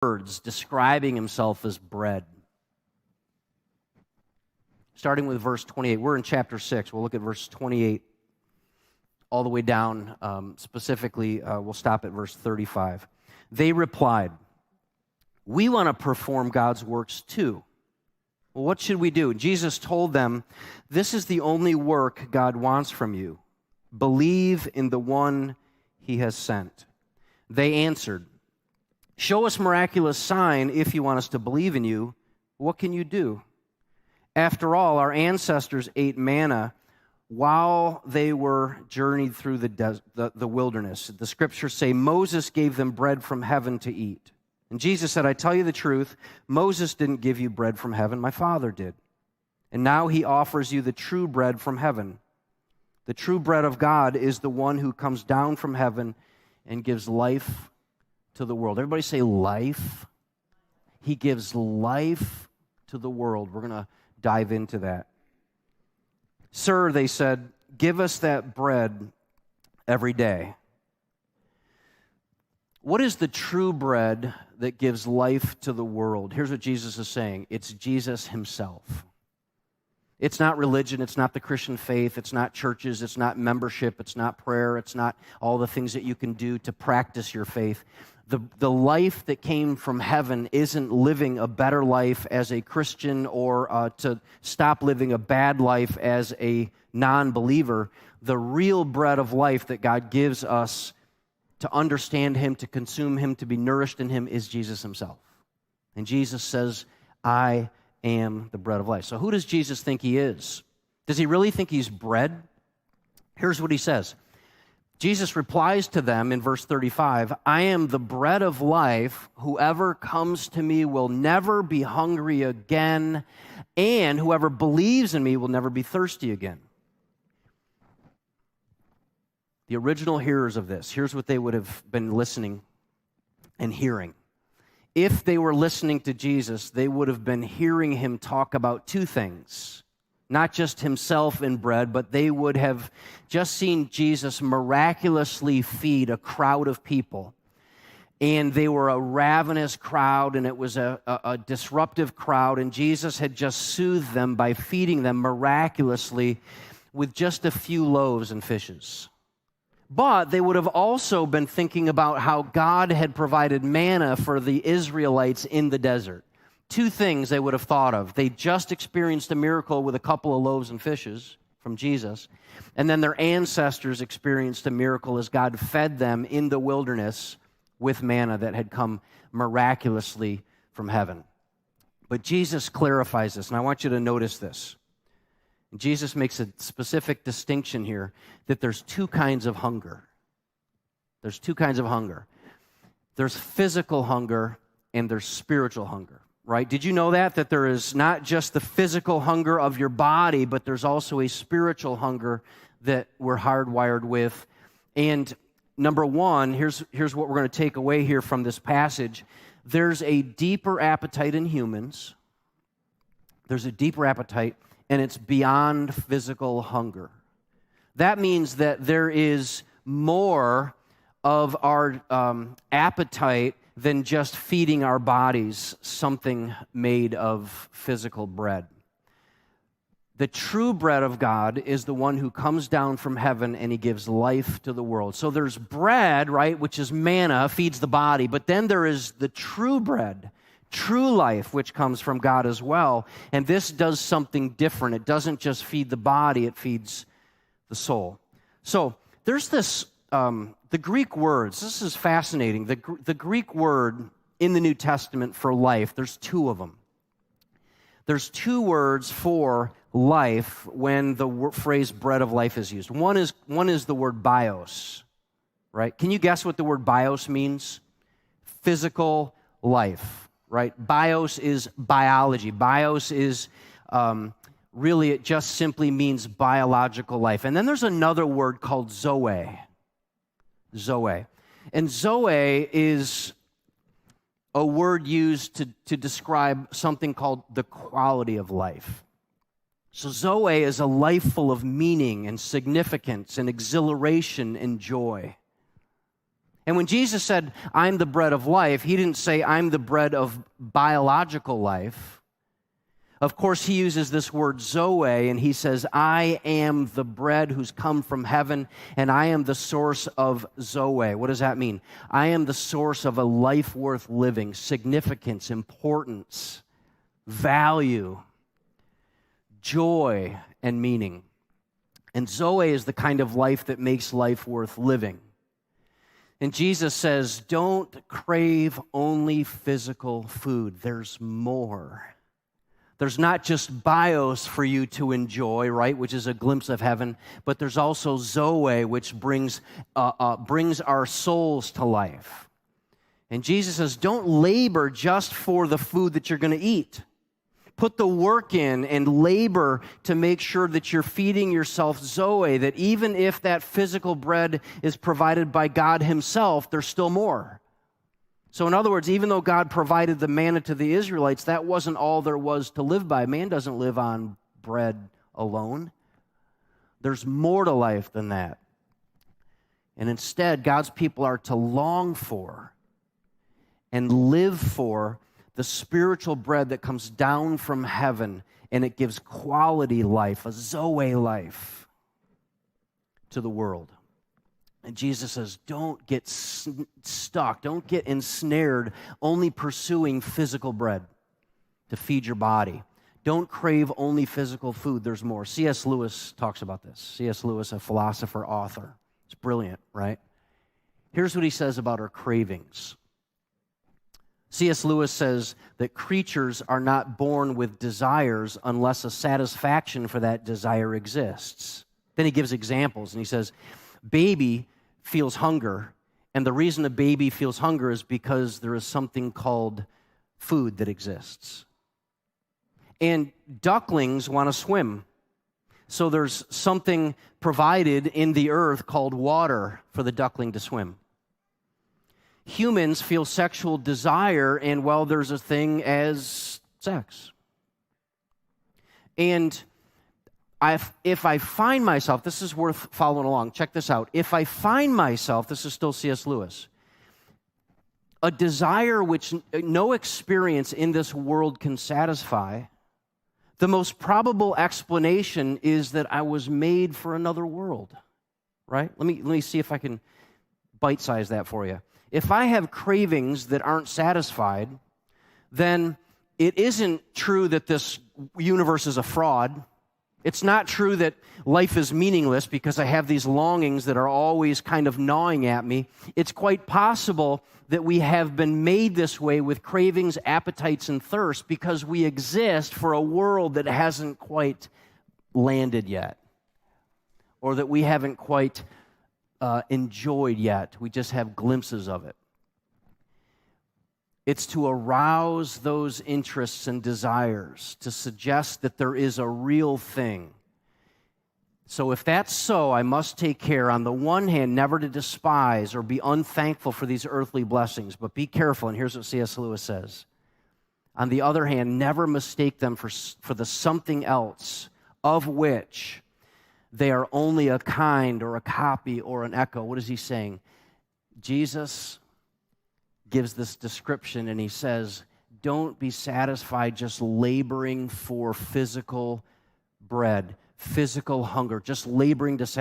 words describing himself as bread. Starting with verse 28. We're in chapter 6. We'll look at verse 28 all the way down. Specifically, we'll stop at verse 35. They replied, "We want to perform God's works too." Well, what should we do? Jesus told them, "This is the only work God wants from you. Believe in the one he has sent." They answered, "Show us miraculous sign if you want us to believe in you. What can you do? After all, our ancestors ate manna while they were journeyed through the wilderness. The scriptures say Moses gave them bread from heaven to eat." And Jesus said, "I tell you the truth, Moses didn't give you bread from heaven, my Father did. And now he offers you the true bread from heaven. The true bread of God is the one who comes down from heaven and gives life to the world." Everybody say life. He gives life to the world. We're going to dive into that. "Sir," they said, "give us that bread every day." What is the true bread that gives life to the world? Here's what Jesus is saying. It's Jesus himself. It's not religion. It's not the Christian faith. It's not churches. It's not membership. It's not prayer. It's not all the things that you can do to practice your faith. The life that came from heaven isn't living a better life as a Christian or to stop living a bad life as a non-believer. The real bread of life that God gives us to understand him, to consume him, to be nourished in him is Jesus himself. And Jesus says, "I am the bread of life." So who does Jesus think he is? Does he really think he's bread? Here's what he says. Jesus replies to them in verse 35, "I am the bread of life. Whoever comes to me will never be hungry again, and whoever believes in me will never be thirsty again." The original hearers of this, here's what they would have been listening and hearing. If they were listening to Jesus, they would have been hearing him talk about two things. Not just himself and bread, but they would have just seen Jesus miraculously feed a crowd of people. And they were a ravenous crowd, and it was a disruptive crowd, and Jesus had just soothed them by feeding them miraculously with just a few loaves and fishes. But they would have also been thinking about how God had provided manna for the Israelites in the desert. Two things they would have thought of. They just experienced a miracle with a couple of loaves and fishes from Jesus, and then their ancestors experienced a miracle as God fed them in the wilderness with manna that had come miraculously from heaven. But Jesus clarifies this, and I want you to notice this. Jesus makes a specific distinction here that there's two kinds of hunger. There's two kinds of hunger. There's physical hunger and there's spiritual hunger, right? Did you know that there is not just the physical hunger of your body, but there's also a spiritual hunger that we're hardwired with. And number one, here's what we're going to take away here from this passage. There's a deeper appetite in humans. There's a deeper appetite, and it's beyond physical hunger. That means that there is more of our appetite than just feeding our bodies something made of physical bread. The true bread of God is the one who comes down from heaven and he gives life to the world. So there's bread, right, which is manna, feeds the body, but then there is the true bread, true life, which comes from God as well. And this does something different. It doesn't just feed the body, it feeds the soul. So there's this, the Greek words, this is fascinating. The Greek word in the New Testament for life, there's two of them. There's two words for life when the phrase bread of life is used. One is the word bios, right? Can you guess what the word bios means? Physical life. Right? Bios is biology. Bios is really, it just simply means biological life. And then there's another word called zoe. Zoe. And zoe is a word used to describe something called the quality of life. So zoe is a life full of meaning and significance and exhilaration and joy. And when Jesus said, I'm the bread of life, he didn't say, I'm the bread of biological life. Of course, he uses this word Zoe, and he says, I am the bread who's come from heaven, and I am the source of Zoe. What does that mean? I am the source of a life worth living, significance, importance, value, joy, and meaning. And Zoe is the kind of life that makes life worth living. And Jesus says, don't crave only physical food. There's more. There's not just bios for you to enjoy, right, which is a glimpse of heaven, but there's also Zoe, which brings our souls to life. And Jesus says, don't labor just for the food that you're going to eat. Put the work in and labor to make sure that you're feeding yourself Zoe, that even if that physical bread is provided by God himself, there's still more. So in other words, even though God provided the manna to the Israelites, that wasn't all there was to live by. Man doesn't live on bread alone. There's more to life than that. And instead, God's people are to long for and live for the spiritual bread that comes down from heaven, and it gives quality life, a Zoe life, to the world. And Jesus says, don't get stuck, don't get ensnared only pursuing physical bread to feed your body. Don't crave only physical food. There's more. C.S. Lewis talks about this. C.S. Lewis, a philosopher, author. It's brilliant, right? Here's what he says about our cravings. C.S. Lewis says that creatures are not born with desires unless a satisfaction for that desire exists. Then he gives examples, and he says, baby feels hunger, and the reason a baby feels hunger is because there is something called food that exists. And ducklings want to swim, so there's something provided in the earth called water for the duckling to swim. Humans feel sexual desire, and well, there's a thing as sex. And if I find myself, this is worth following along, check this out. If I find myself, this is still C.S. Lewis, a desire which no experience in this world can satisfy, the most probable explanation is that I was made for another world, right? Let me see if I can bite-size that for you. If I have cravings that aren't satisfied, then it isn't true that this universe is a fraud. It's not true that life is meaningless because I have these longings that are always kind of gnawing at me. It's quite possible that we have been made this way with cravings, appetites, and thirst because we exist for a world that hasn't quite landed yet, or that we haven't quite enjoyed yet. We just have glimpses of it. It's to arouse those interests and desires, to suggest that there is a real thing. So if that's so, I must take care, on the one hand, never to despise or be unthankful for these earthly blessings, but be careful, and here's what C.S. Lewis says. On the other hand, never mistake them for the something else of which they are only a kind or a copy or an echo. What is he saying? Jesus gives this description, and he says, don't be satisfied just laboring for physical bread, physical hunger, just laboring to satisfy.